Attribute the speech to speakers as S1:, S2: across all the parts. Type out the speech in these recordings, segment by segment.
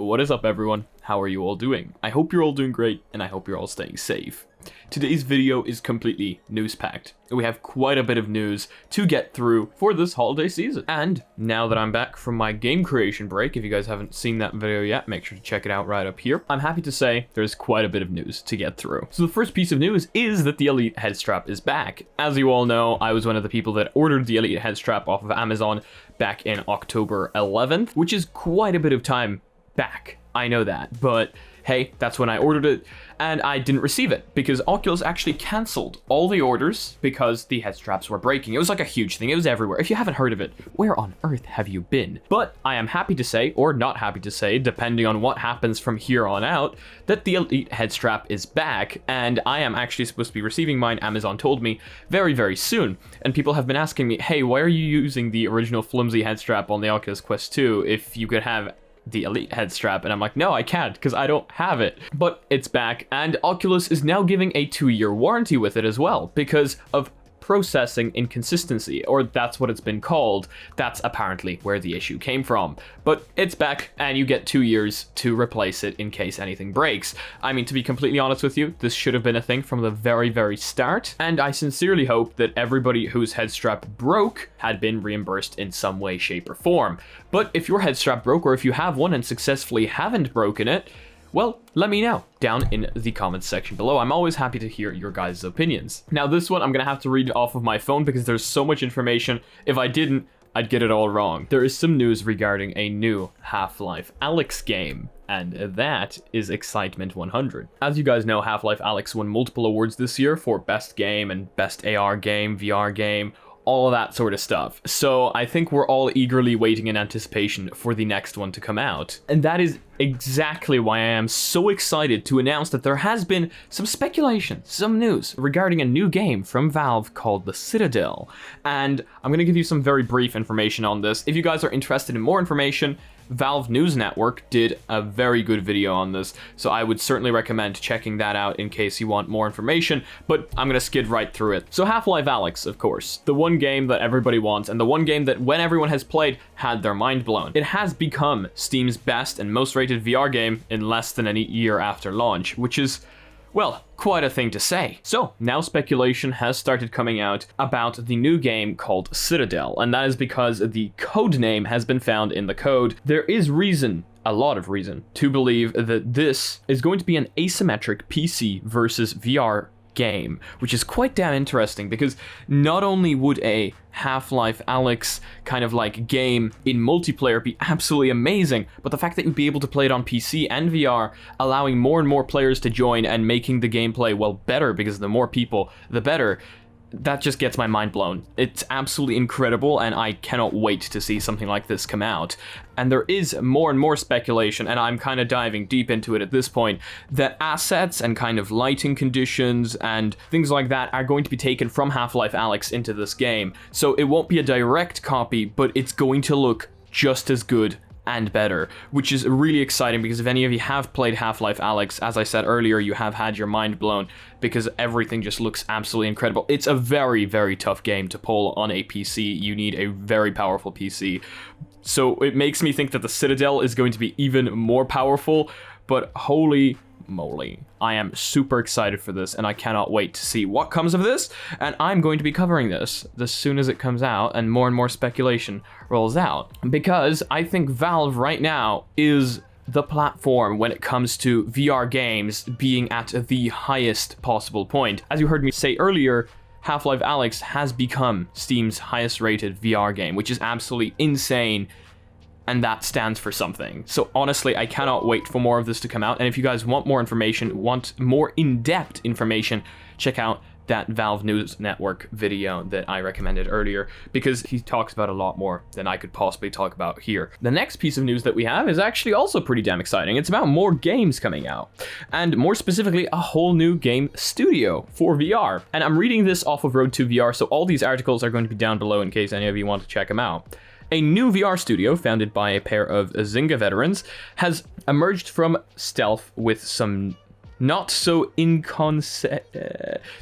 S1: What is up, everyone? How are you all doing? I hope you're all doing great, and I hope you're all staying safe. Today's video is completely news-packed. We have quite a bit of news to get through for this holiday season. And now that I'm back from my game creation break, if you guys haven't seen that video yet, make sure to check it out right up here. I'm happy to say there's quite a bit of news to get through. So the first piece of news is that the Elite Headstrap is back. As you all know, I was one of the people that ordered the Elite Headstrap off of Amazon back in October 11th, which is quite a bit of time back. I know that, but hey, that's when I ordered it, and I didn't receive it because Oculus actually cancelled all the orders because the head straps were breaking. It was like a huge thing. It was everywhere. If you haven't heard of it, where on earth have you been? But I am happy to say, or not happy to say, depending on what happens from here on out, that the Elite Headstrap is back, and I am actually supposed to be receiving mine, Amazon told me, very, very soon. And people have been asking me, hey, why are you using the original flimsy headstrap on the Oculus Quest 2 if you could have the Elite Headstrap? And I'm like, no, I can't because I don't have it. But it's back, and Oculus is now giving a 2-year warranty with it as well because of processing inconsistency, or that's what it's been called. That's apparently where the issue came from. But it's back, and you get 2 years to replace it in case anything breaks. I mean, to be completely honest with you, this should have been a thing from the very, very start, and I sincerely hope that everybody whose headstrap broke had been reimbursed in some way, shape, or form. But if your headstrap broke, or if you have one and successfully haven't broken it, well, let me know down in the comments section below. I'm always happy to hear your guys' opinions. Now, this one I'm going to have to read off of my phone because there's so much information. If I didn't, I'd get it all wrong. There is some news regarding a new Half-Life Alyx game, and that is Excitement 100. As you guys know, Half-Life Alyx won multiple awards this year for Best Game and Best AR Game, VR Game, all of that sort of stuff. So I think we're all eagerly waiting in anticipation for the next one to come out. And that is exactly why I am so excited to announce that there has been some speculation, some news regarding a new game from Valve called the Citadel. And I'm going to give you some very brief information on this. If you guys are interested in more information, Valve News Network did a very good video on this, so I would certainly recommend checking that out in case you want more information, but I'm gonna skid right through it. So Half-Life Alyx, of course, the one game that everybody wants, and the one game that when everyone has played, had their mind blown. It has become Steam's best and most rated VR game in less than a year after launch, which is, well, quite a thing to say. So now speculation has started coming out about the new game called Citadel, and that is because the code name has been found in the code. There is reason, a lot of reason, to believe that this is going to be an asymmetric PC versus VR game, which is quite damn interesting because not only would a Half-Life Alyx kind of like game in multiplayer be absolutely amazing, but the fact that you'd be able to play it on PC and VR, allowing more and more players to join and making the gameplay, well, better, because the more people, the better. That just gets my mind blown. It's absolutely incredible, and I cannot wait to see something like this come out. And there is more and more speculation, and I'm kind of diving deep into it at this point, that assets and kind of lighting conditions and things like that are going to be taken from Half-Life Alyx into this game. So it won't be a direct copy, but it's going to look just as good and better, which is really exciting because if any of you have played Half-Life Alyx, as I said earlier, you have had your mind blown because everything just looks absolutely incredible. It's a very, very tough game to pull on a PC. You need a very powerful PC. So it makes me think that the Citadel is going to be even more powerful, but holy moly, I am super excited for this, and I cannot wait to see what comes of this, and I'm going to be covering this as soon as it comes out and more speculation rolls out, because I think Valve right now is the platform when it comes to VR games being at the highest possible point. As you heard me say earlier, Half-Life Alyx has become Steam's highest rated VR game, which is absolutely insane, and that stands for something. So honestly, I cannot wait for more of this to come out. And if you guys want more information, want more in-depth information, check out that Valve News Network video that I recommended earlier, because he talks about a lot more than I could possibly talk about here. The next piece of news that we have is actually also pretty damn exciting. It's about more games coming out, and more specifically, a whole new game studio for VR. And I'm reading this off of Road to VR, so all these articles are going to be down below in case any of you want to check them out. A new VR studio founded by a pair of Zynga veterans has emerged from stealth with some not so this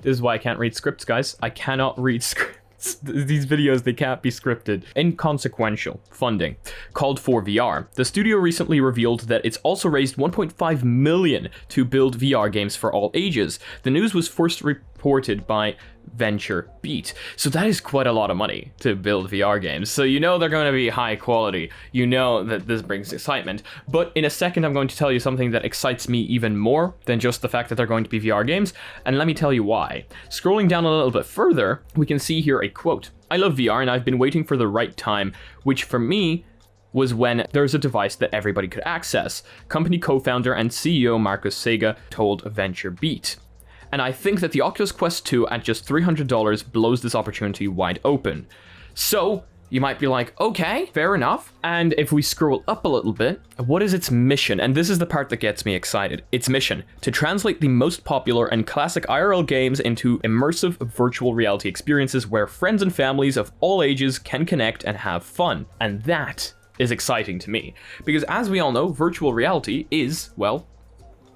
S1: is why I can't read scripts, guys. I cannot read scripts. These videos, they can't be scripted. Inconsequential funding called for VR. The studio recently revealed that it's also raised 1.5 million to build VR games for all ages. The news was first reported by Venture Beat. So that is quite a lot of money to build VR games. So you know they're going to be high quality. You know that this brings excitement. But in a second, I'm going to tell you something that excites me even more than just the fact that they're going to be VR games. And let me tell you why. Scrolling down a little bit further, we can see here a quote. "I love VR and I've been waiting for the right time," which for me was when there's a device that everybody could access. Company co-founder and CEO Marcus Sega told Venture Beat. And I think that the Oculus Quest 2 at just $300 blows this opportunity wide open. So you might be like, okay, fair enough. And if we scroll up a little bit, what is its mission? And this is the part that gets me excited. Its mission: to translate the most popular and classic IRL games into immersive virtual reality experiences where friends and families of all ages can connect and have fun. And that is exciting to me, because as we all know, virtual reality is, well,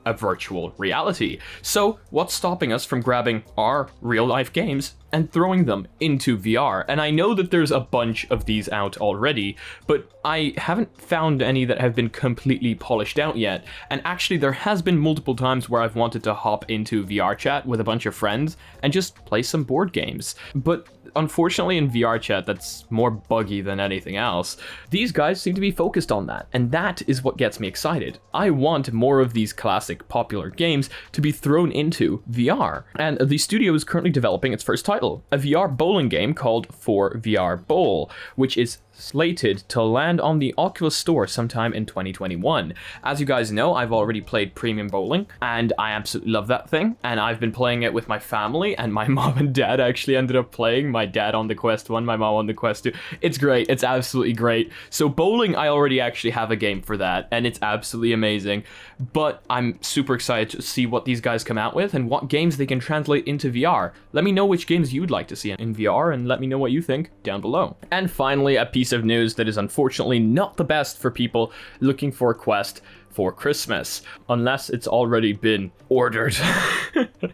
S1: a virtual reality. So what's stopping us from grabbing our real life games and throwing them into VR? And I know that there's a bunch of these out already, but I haven't found any that have been completely polished out yet. And actually there has been multiple times where I've wanted to hop into VR chat with a bunch of friends and just play some board games. But unfortunately in VR chat, that's more buggy than anything else. These guys seem to be focused on that, and that is what gets me excited. I want more of these classic popular games to be thrown into VR. And the studio is currently developing its first title, a VR bowling game called For VR Bowl, which is slated to land on the Oculus Store sometime in 2021. As you guys know, I've already played Premium Bowling, and I absolutely love that thing, and I've been playing it with my family, and my mom and dad actually ended up playing, my dad on the Quest 1, my mom on the Quest 2. It's great, it's absolutely great. So bowling, I already actually have a game for that, and it's absolutely amazing, but I'm super excited to see what these guys come out with and what games they can translate into VR. Let me know which games you'd like to see in VR, and let me know what you think down below. And finally, a piece of news that is unfortunately not the best for people looking for a Quest for Christmas, unless it's already been ordered.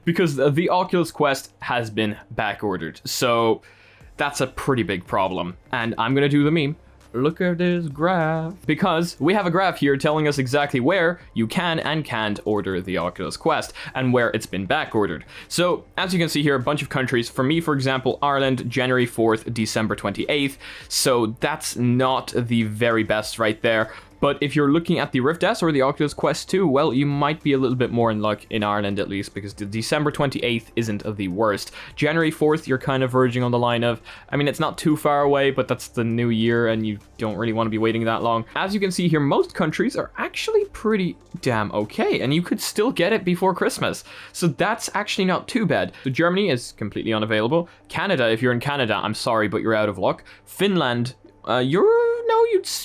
S1: Because the Oculus Quest has been back ordered, so that's a pretty big problem. And I'm gonna do the meme. Look at this graph, because we have a graph here telling us exactly where you can and can't order the Oculus Quest and where it's been back ordered. So as you can see here, a bunch of countries. For me, for example, Ireland, January 4th, December 28th. So that's not the very best right there. But if you're looking at the Rift S or the Oculus Quest 2, well, you might be a little bit more in luck in Ireland at least, because the December 28th isn't the worst. January 4th, you're kind of verging on the line of, I mean, it's not too far away, but that's the new year and you don't really want to be waiting that long. As you can see here, most countries are actually pretty damn okay, and you could still get it before Christmas. So that's actually not too bad. So Germany is completely unavailable. Canada, if you're in Canada, I'm sorry, but you're out of luck. Finland,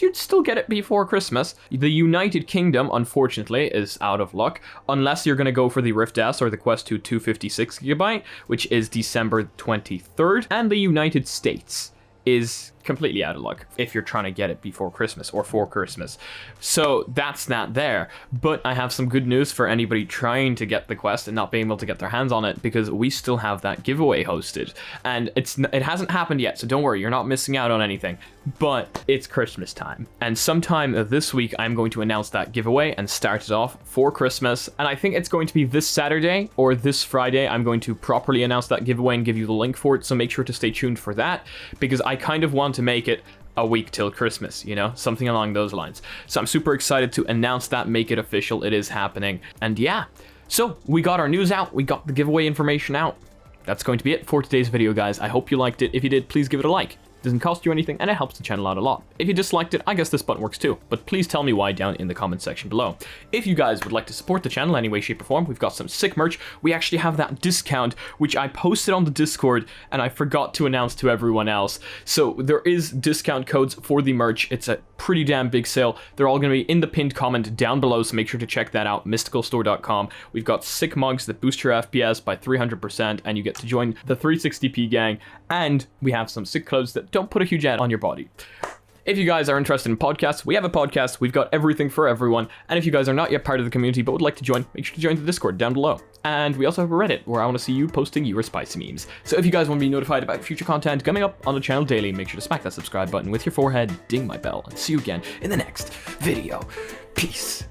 S1: you'd still get it before Christmas. The United Kingdom, unfortunately, is out of luck, unless you're going to go for the Rift S or the Quest 2 256GB, which is December 23rd, and the United States is completely out of luck if you're trying to get it before Christmas or for Christmas. So that's not there. But I have some good news for anybody trying to get the Quest and not being able to get their hands on it, because we still have that giveaway hosted. And it hasn't happened yet, so don't worry, you're not missing out on anything. But it's Christmas time. And sometime this week, I'm going to announce that giveaway and start it off for Christmas. And I think it's going to be this Saturday or this Friday. I'm going to properly announce that giveaway and give you the link for it. So make sure to stay tuned for that, because I kind of want to make it a week till Christmas, you know, something along those lines. So I'm super excited to announce that, make it official. It is happening. And yeah, so we got our news out, we got the giveaway information out. That's going to be it for today's video, guys. I hope you liked it. If you did, please give it a like. It doesn't cost you anything, and it helps the channel out a lot. If you disliked it, I guess this button works too, but please tell me why down in the comment section below. If you guys would like to support the channel any way, shape, or form, we've got some sick merch. We actually have that discount, which I posted on the Discord, and I forgot to announce to everyone else. So there is discount codes for the merch. It's a pretty damn big sale. They're all going to be in the pinned comment down below, so make sure to check that out, mysticalstore.com. We've got sick mugs that boost your FPS by 300%, and you get to join the 360p gang, and we have some sick clothes that don't put a huge ad on your body. If you guys are interested in podcasts, we have a podcast. We've got everything for everyone. And if you guys are not yet part of the community but would like to join, make sure to join the Discord down below. And we also have a Reddit where I want to see you posting your spicy memes. So if you guys want to be notified about future content coming up on the channel daily, make sure to smack that subscribe button with your forehead, ding my bell, and see you again in the next video. Peace.